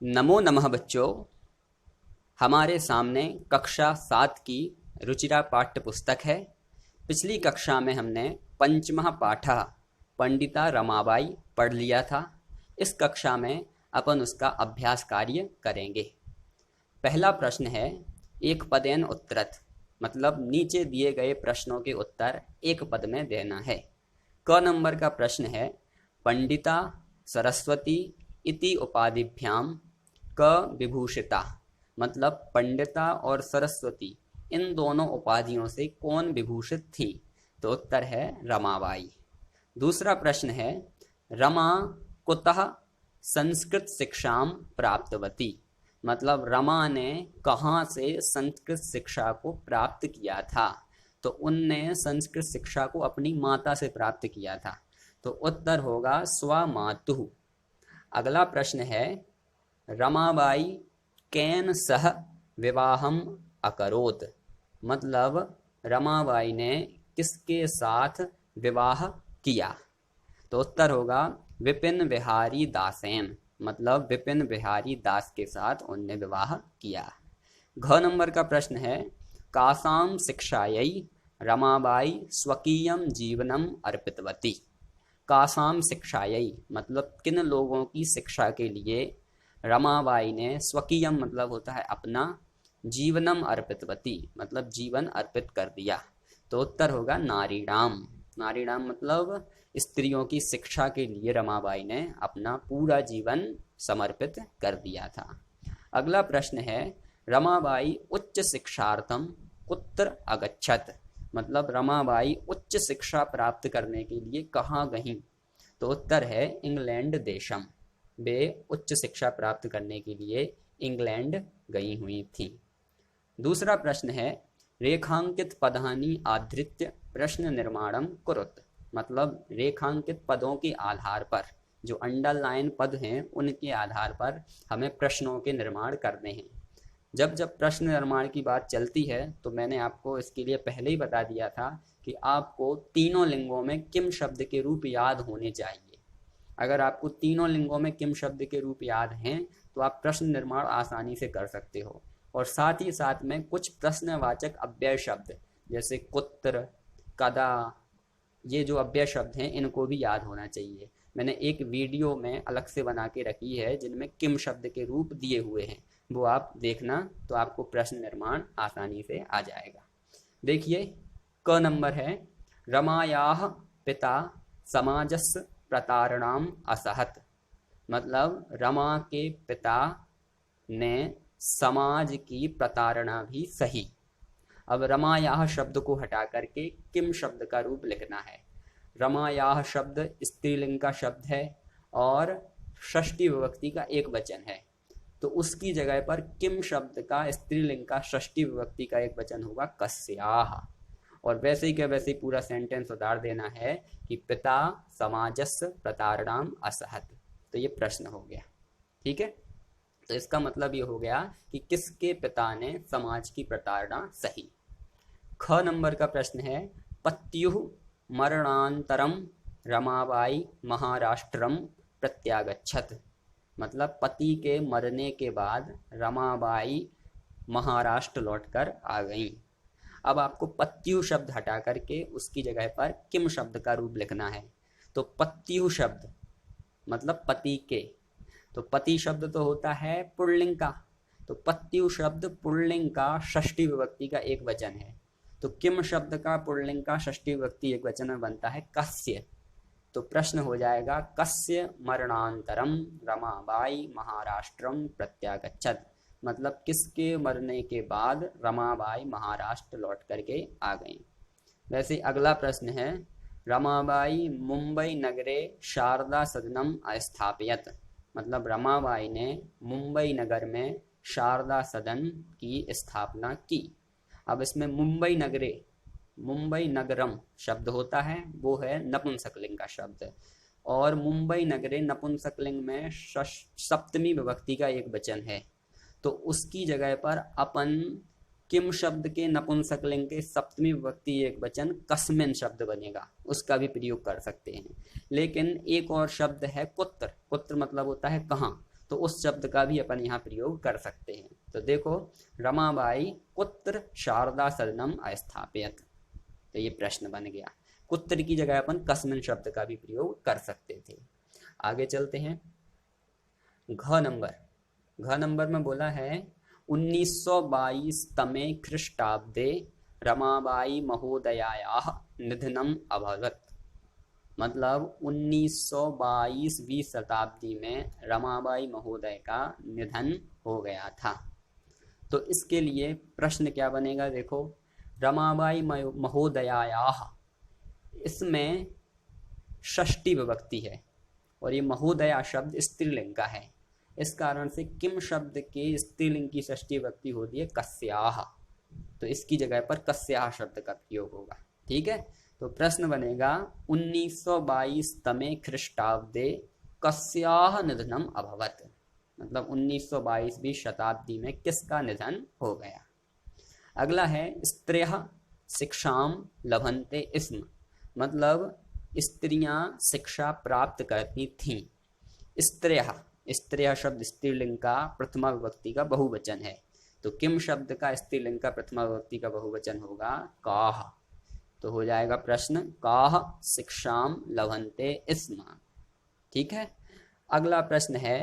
नमो नमः बच्चों। हमारे सामने कक्षा 7 की रुचिरा पाठ्य पुस्तक है। पिछली कक्षा में हमने पंचमः पाठः पंडिता रमाबाई पढ़ लिया था। इस कक्षा में अपन उसका अभ्यास कार्य करेंगे। पहला प्रश्न है एक पदेन उत्तरत, मतलब नीचे दिए गए प्रश्नों के उत्तर एक पद में देना है। क नंबर का प्रश्न है पंडिता सरस्वती इति उपाधिभ्याम क विभूषिता, मतलब पंडिता और सरस्वती इन दोनों उपाधियों से कौन विभूषित थी? तो उत्तर है रमाबाई। दूसरा प्रश्न है रमा कुतः संस्कृत शिक्षाम प्राप्तवती, मतलब रमा ने कहाँ से संस्कृत शिक्षा को प्राप्त किया था? तो उनने संस्कृत शिक्षा को अपनी माता से प्राप्त किया था। तो उत्तर होगा स्वमातुः। अगला प्रश्न है रमाबाई केन सह विवाहम अकरोत, मतलब रमाबाई ने किसके साथ विवाह किया? तो उत्तर होगा विपिन बिहारी दासेन, मतलब विपिन बिहारी दास के साथ उनने विवाह किया। घ नंबर का प्रश्न है कासाम शिक्षायै रमाबाई स्वकीयम जीवनम अर्पितवती। कासाम शिक्षायै मतलब किन लोगों की शिक्षा के लिए रमाबाई ने स्वकीयम मतलब होता है अपना, जीवनम अर्पितवती मतलब जीवन अर्पित कर दिया। तो उत्तर होगा नारीणाम। नारीणाम मतलब स्त्रियों की शिक्षा के लिए रमाबाई ने अपना पूरा जीवन समर्पित कर दिया था। अगला प्रश्न है रमाबाई उच्च शिक्षार्थम कुत्र अगच्छत, मतलब रमाबाई उच्च शिक्षा प्राप्त करने के लिए कहाँ गईं? तो उत्तर है इंग्लैंड देशम। वे उच्च शिक्षा प्राप्त करने के लिए इंग्लैंड गई हुई थी। दूसरा प्रश्न है रेखांकित पदानि आधृत्य प्रश्न निर्माणम कुरुत, मतलब रेखांकित पदों के आधार पर, जो अंडरलाइन पद हैं उनके आधार पर हमें प्रश्नों के निर्माण करने हैं। जब जब प्रश्न निर्माण की बात चलती है तो मैंने आपको इसके लिए पहले ही बता दिया था कि आपको तीनों लिंगों में किम शब्द के रूप याद होने चाहिए। अगर आपको तीनों लिंगों में किम शब्द के रूप याद हैं तो आप प्रश्न निर्माण आसानी से कर सकते हो। और साथ ही साथ में कुछ प्रश्नवाचक अव्यय शब्द जैसे कुत्र, कदा, ये जो अव्यय शब्द हैं इनको भी याद होना चाहिए। मैंने एक वीडियो में अलग से बना के रखी है जिनमें किम शब्द के रूप दिए हुए हैं, वो आप देखना तो आपको प्रश्न निर्माण आसानी से आ जाएगा। देखिए क नंबर है रमायाः पिता समाजस् प्रतारणाम असहत, मतलब रमा के पिता ने समाज की प्रताड़ना भी सही। अब रमायाः शब्द को हटा करके किम शब्द का रूप लिखना है। रमायाः शब्द स्त्रीलिंग का शब्द है और षष्ठी विभक्ति का एक वचन है, तो उसकी जगह पर किम शब्द का स्त्रीलिंग का षष्ठी विभक्ति का एक वचन होगा कस्याः। और वैसे ही क्या वैसे ही पूरा सेंटेंस उतार देना है कि पिता समाजस् प्रतारणाम असहत। तो ये प्रश्न हो गया, ठीक है। तो इसका मतलब ये हो गया कि किसके पिता ने समाज की प्रताड़ना सही। ख नंबर का प्रश्न है पत्युः मरणांतरम रमाबाई महाराष्ट्रम प्रत्यागच्छत, मतलब पति के मरने के बाद रमाबाई महाराष्ट्र लौटकर आ गईं। अब आपको पत्यु शब्द हटा करके उसकी जगह पर किम शब्द का रूप लिखना है। तो पत्यु शब्द मतलब पति के, तो पति शब्द तो होता है पुल्लिंग का, तो पत्यु शब्द पुल्लिंग का षष्ठी विभक्ति का एक वचन है। तो किम शब्द का पुल्लिंग का षष्ठी विभक्ति एक वचन में बनता है कस्य। तो प्रश्न हो जाएगा कस्य मरणांतरम रमाबाई महाराष्ट्रम प्रत्यागच्छत, मतलब किसके मरने के बाद रमाबाई महाराष्ट्र लौट करके आ गई। वैसे अगला प्रश्न है रमाबाई मुंबई नगरे शारदा सदनम अस्थापयत, मतलब रमाबाई ने मुंबई नगर में शारदा सदन की स्थापना की। अब इसमें मुंबई नगरे, मुंबई नगरम शब्द होता है वो है नपुंसकलिंग का शब्द, और मुंबई नगरे नपुंसकलिंग में सप्तमी विभक्ति का एक वचन है। तो उसकी जगह पर अपन किम शब्द के नपुंसकलिंग के सप्तमी विभक्ति एक वचन कस्मिन शब्द बनेगा, उसका भी प्रयोग कर सकते हैं। लेकिन एक और शब्द है कुत्र, कुत्र मतलब होता है कहाँ, तो उस शब्द का भी अपन यहाँ प्रयोग कर सकते हैं। तो देखो, रमाबाई कुत्र शारदा सदनम अस्थापयत, तो ये प्रश्न बन गया। कुत्र की जगह अपन कस्मिन शब्द का भी प्रयोग कर सकते थे। आगे चलते हैं। घ नंबर में बोला है 1922 तमे ख्रीष्टाब्दे रमाबाई महोदयायाः निधनम अभवत्। मतलब 1922वीं शताब्दी में रमाबाई महोदय का निधन हो गया था। तो इसके लिए प्रश्न क्या बनेगा, देखो, रमाबाई महोदयायाः, इसमें षष्ठी विभक्ति है और ये महोदया शब्द स्त्रीलिंग का है। इस कारण से किम शब्द के स्त्रीलिंग की षष्ठी विभक्ति होती है कस्याः, तो इसकी जगह पर कस्याः शब्द का प्रयोग होगा। ठीक है, तो प्रश्न बनेगा 1922 तमे ख्रीष्टाब्दे कस्याः निधनम अभवत्, मतलब 1922वीं शताब्दी में किसका निधन हो गया। अगला है स्त्रियः शिक्षाम लभन्ते स्म, मतलब स्त्रियां शिक्षा प्राप्त करती थीं। स्त्रियः शब्द स्त्रीलिंग का प्रथमा विभक्ति का बहुवचन है, तो किम शब्द का स्त्रीलिंग का प्रथमा विभक्ति का बहुवचन होगा काः, तो हो जाएगा प्रश्न काः शिक्षाम लभन्ते स्म। ठीक है, अगला प्रश्न है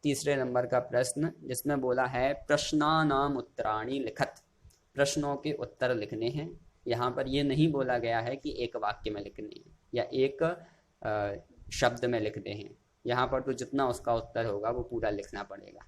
तीसरे नंबर का प्रश्न, जिसमें बोला है प्रश्नानाम उत्तराणि लिखत, प्रश्नों के उत्तर लिखने हैं। यहाँ पर ये नहीं बोला गया है कि एक वाक्य में लिखने हैं या एक शब्द में लिखते हैं, यहाँ पर तो जितना उसका उत्तर होगा वो पूरा लिखना पड़ेगा।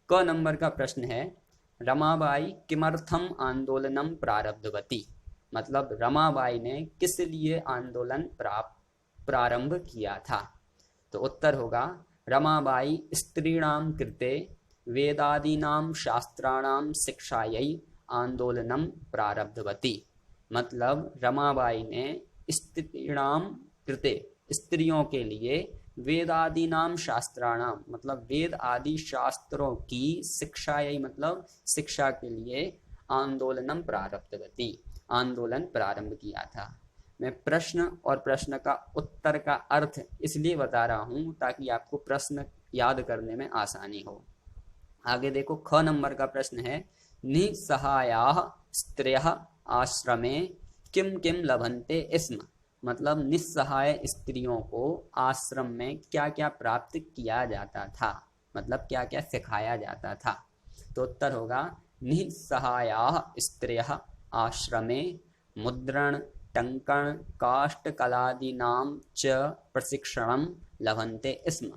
क नंबर का प्रश्न है रमाबाई किमर्थम आंदोलनम प्रारब्धवती, मतलब रमाबाई ने किस लिए आंदोलन प्रारंभ किया था। तो उत्तर होगा रमाबाई स्त्रीणाम कृते वेदादीनाम शास्त्राणाम शिक्षायै आंदोलनम प्रारब्धवती, मतलब रमाबाई ने स्त्रीणाम कृते, स्त्रियों के लिए, वेदादीनाम शास्त्राणाम, मतलब वेद आदि शास्त्रों की शिक्षायै, मतलब शिक्षा के लिए, आंदोलनम प्रारब्धवती, आंदोलन प्रारंभ किया था। मैं प्रश्न और प्रश्न का उत्तर का अर्थ इसलिए बता रहा हूं ताकि आपको प्रश्न याद करने में आसानी हो। आगे देखो, ख नंबर का प्रश्न है निसहायाः स्त्रियः आश्रमे किम किम लभन्ते स्म, मतलब निस्सहाय स्त्रियों को आश्रम में क्या क्या प्राप्त किया जाता था, मतलब क्या क्या सिखाया जाता था। तो उत्तर होगा निस्सहायाः स्त्रियः आश्रमे मुद्रण टंकण काष्ठ कलादीनाम च प्रशिक्षणम लभन्ते स्म,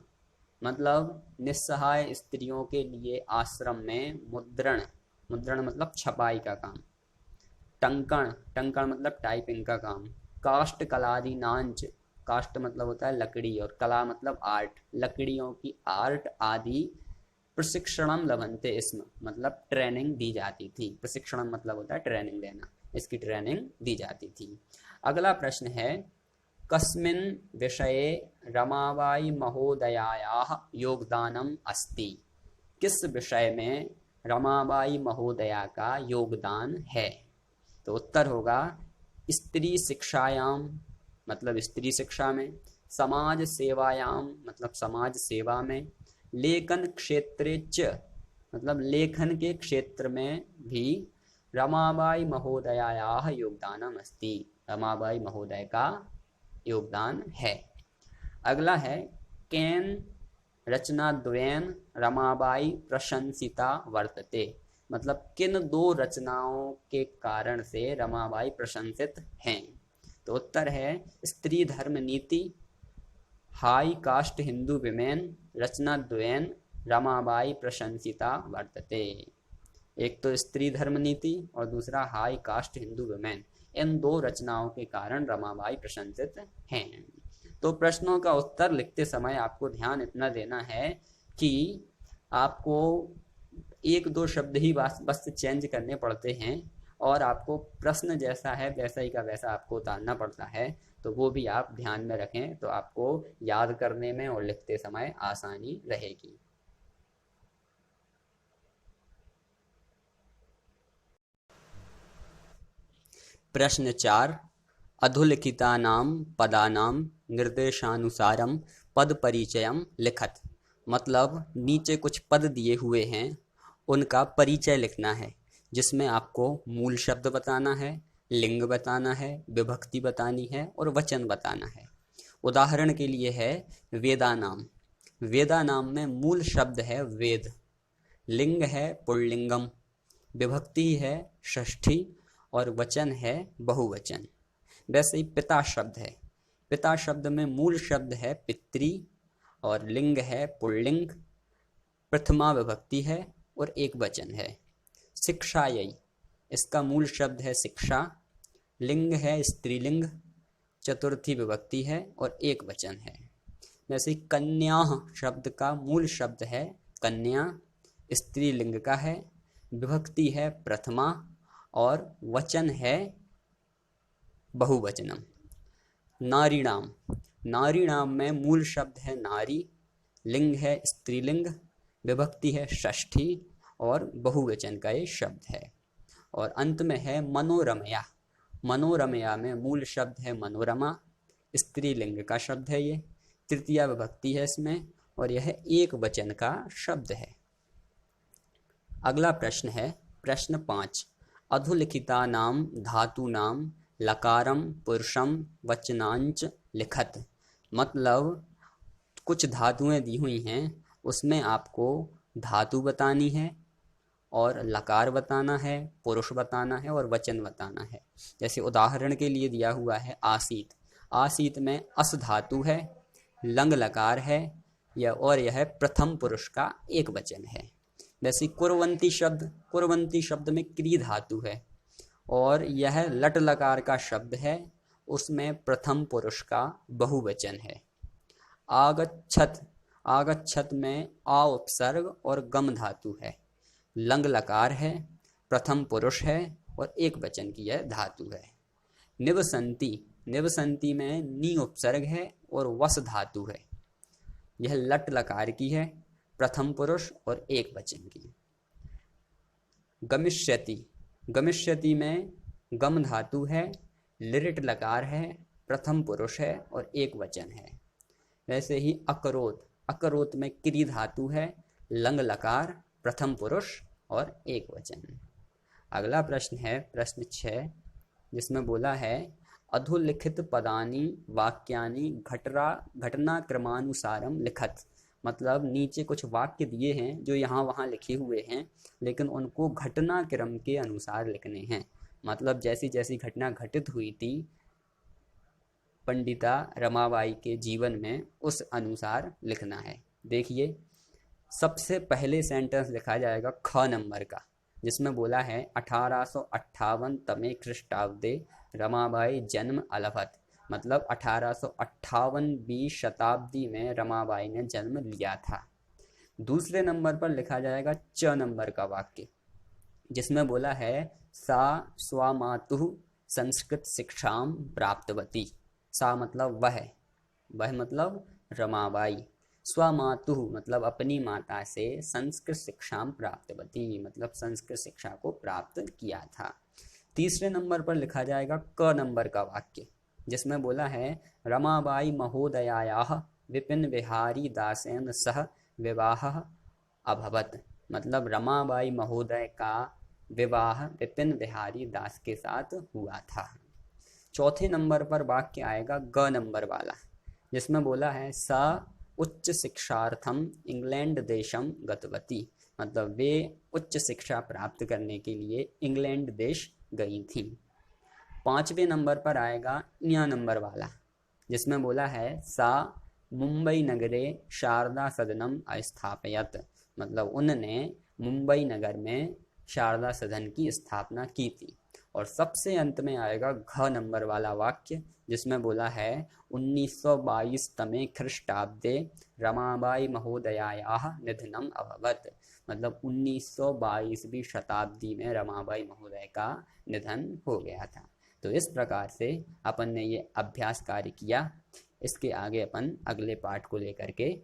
मतलब निस्सहाय स्त्रियों के लिए आश्रम में मुद्रण मतलब छपाई का काम, टंकण मतलब टाइपिंग का काम, काष्ठ कलादि नांच, काष्ठ मतलब होता है लकड़ी और कला मतलब आर्ट, लकड़ियों की आर्ट आदि, प्रशिक्षणम लभन्ते स्म, मतलब ट्रेनिंग दी जाती थी। प्रशिक्षणम मतलब होता है ट्रेनिंग देना, इसकी ट्रेनिंग दी जाती थी। अगला प्रश्न है कस्मिन् विषये रमाबाई महोदयायाः योगदानम अस्ति, किस विषय में रमाबाई महोदया का योगदान है। तो उत्तर होगा स्त्री शिक्षायाम, मतलब स्त्री शिक्षा में, समाज सेवायाम, मतलब समाज सेवा में, लेखन क्षेत्रे च, मतलब लेखन के क्षेत्र में भी रमाबाई महोदयायाः योगदानम अस्ति, रमाबाई महोदय का योगदान है। अगला है केन रचनाद्वयेन रमाबाई प्रशंसिता वर्तते, मतलब किन दो रचनाओं के कारण से रमाबाई प्रशंसित हैं। तो उत्तर है Stri Dharma Niti, high caste Hindu women रचनाद्वयेन रमाबाई प्रशंसिता वर्तते। एक तो स्त्री धर्म नीति और दूसरा हाई कास्ट हिंदू विमेन, इन दो रचनाओं के कारण रमाबाई प्रशंसित हैं। तो प्रश्नों का उत्तर लिखते समय आपको ध्यान इतना देना है कि आपको एक दो शब्द ही बस चेंज करने पड़ते हैं और आपको प्रश्न जैसा है वैसा ही का वैसा आपको उतारना पड़ता है, तो वो भी आप ध्यान में रखें, तो आपको याद करने में और लिखते समय आसानी रहेगी। प्रश्न 4 अधोलिखितानां पदानां निर्देशानुसारं पद परिचयं लिखत, मतलब नीचे कुछ पद दिए हुए हैं, उनका परिचय लिखना है, जिसमें आपको मूल शब्द बताना है, लिंग बताना है, विभक्ति बतानी है और वचन बताना है। उदाहरण के लिए है वेदानाम। वेदानाम में मूल शब्द है वेद, लिंग है पुल्लिंगम, विभक्ति है षष्ठी और वचन है बहुवचन। वैसे ही पिता शब्द है। पिता शब्द में मूल शब्द है पितृ और लिंग है पुल्लिंग, प्रथमा विभक्ति है और एक वचन है। शिक्षायै, इसका मूल शब्द है शिक्षा, लिंग है स्त्रीलिंग, चतुर्थी विभक्ति है और एक वचन है। जैसे कन्या शब्द का मूल शब्द है कन्या, स्त्रीलिंग का है, विभक्ति है प्रथमा और वचन है बहुवचनम। नारीणाम, नारीणाम में मूल शब्द है नारी, लिंग है स्त्रीलिंग, विभक्ति है षष्ठी और बहुवचन का ये शब्द है। और अंत में है मनोरमया। मनोरमया में मूल शब्द है मनोरमा, स्त्रीलिंग का शब्द है ये, तृतीया विभक्ति है इसमें और यह एक वचन का शब्द है। अगला प्रश्न है प्रश्न 5। अधोलिखिता नाम धातु नाम लकारम पुरुषम वचनांच लिखत। मतलब कुछ धातुएं दी हुई हैं, उसमें आपको धातु बतानी है और लकार बताना है, पुरुष बताना है और वचन बताना है। जैसे उदाहरण के लिए दिया हुआ है आसीत। आसीत में अस धातु है, लंग लकार है और यह प्रथम पुरुष का एक वचन है। वैसे कुर्वंती शब्द, कुर्वंती शब्द में क्री धातु है और यह लट लकार का शब्द है, उसमें प्रथम पुरुष का बहुवचन है। आगच्छत, आगच्छत में आ उपसर्ग और गम धातु है, लंग लकार है, प्रथम पुरुष है और एक वचन की यह धातु है। निवसंती, निवसंती में नी उपसर्ग है और वस धातु है, यह लट लकार की है, प्रथम पुरुष और एक वचन की। गमिष्यति, गमिष्यति में गम धातु है, लिरिट लकार है, प्रथम पुरुष है और एक वचन है। वैसे ही अकरोत, अकरोत में क्री धातु है, लंग लकार, प्रथम पुरुष और एक वचन। अगला प्रश्न है प्रश्न 6, जिसमें बोला है अधोलिखित पदानी वाक्यानि घटना क्रमानुसारम लिखत। मतलब नीचे कुछ वाक्य दिए हैं जो यहाँ वहाँ लिखे हुए हैं, लेकिन उनको घटना क्रम के अनुसार लिखने हैं। मतलब जैसी जैसी घटना घटित हुई थी पंडिता रमाबाई के जीवन में, उस अनुसार लिखना है। देखिए सबसे पहले सेंटेंस लिखा जाएगा ख नंबर का, जिसमें बोला है 1858 तमे ख्रीष्टाब्दे रमाबाई जन्म अलभत। मतलब 1858वीं शताब्दी में रमाबाई ने जन्म लिया था। दूसरे नंबर पर लिखा जाएगा च नंबर का वाक्य, जिसमें बोला है सा स्वामातुः संस्कृत शिक्षाम प्राप्तवती। सा मतलब वह मतलब रमाबाई, स्वमातुः मतलब अपनी माता से, संस्कृत शिक्षाम प्राप्तवती मतलब संस्कृत शिक्षा को प्राप्त किया था। तीसरे नंबर पर लिखा जाएगा क नंबर का वाक्य, जिसमें बोला है रमाबाई महोदयायाः विपिन बिहारी दासेन सह विवाहः अभवत। मतलब रमाबाई महोदय का विवाह विपिन बिहारी दास के साथ हुआ था। चौथे नंबर पर वाक्य आएगा ग नंबर वाला, जिसमें बोला है सा उच्च शिक्षार्थम इंग्लैंड देशम गतवती। मतलब वे उच्च शिक्षा प्राप्त करने के लिए इंग्लैंड देश गई थी। पांचवें नंबर पर आएगा ञ नंबर वाला, जिसमें बोला है सा मुंबई नगरे शारदा सदनम अस्थापयत। मतलब उन्होंने मुंबई नगर में शारदा सदन की स्थापना की थी। और सबसे अंत में आएगा घ नंबर वाला वाक्य, जिसमें बोला है 1922 तमे ख्रीष्टाब्दे रमाबाई महोदयायाः निधनम अभवत। मतलब 1922वीं शताब्दी में रमाबाई महोदय का निधन हो गया था। तो इस प्रकार से अपन ने ये अभ्यास कार्य किया। इसके आगे अपन अगले पाठ को लेकर के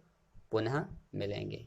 पुनः मिलेंगे।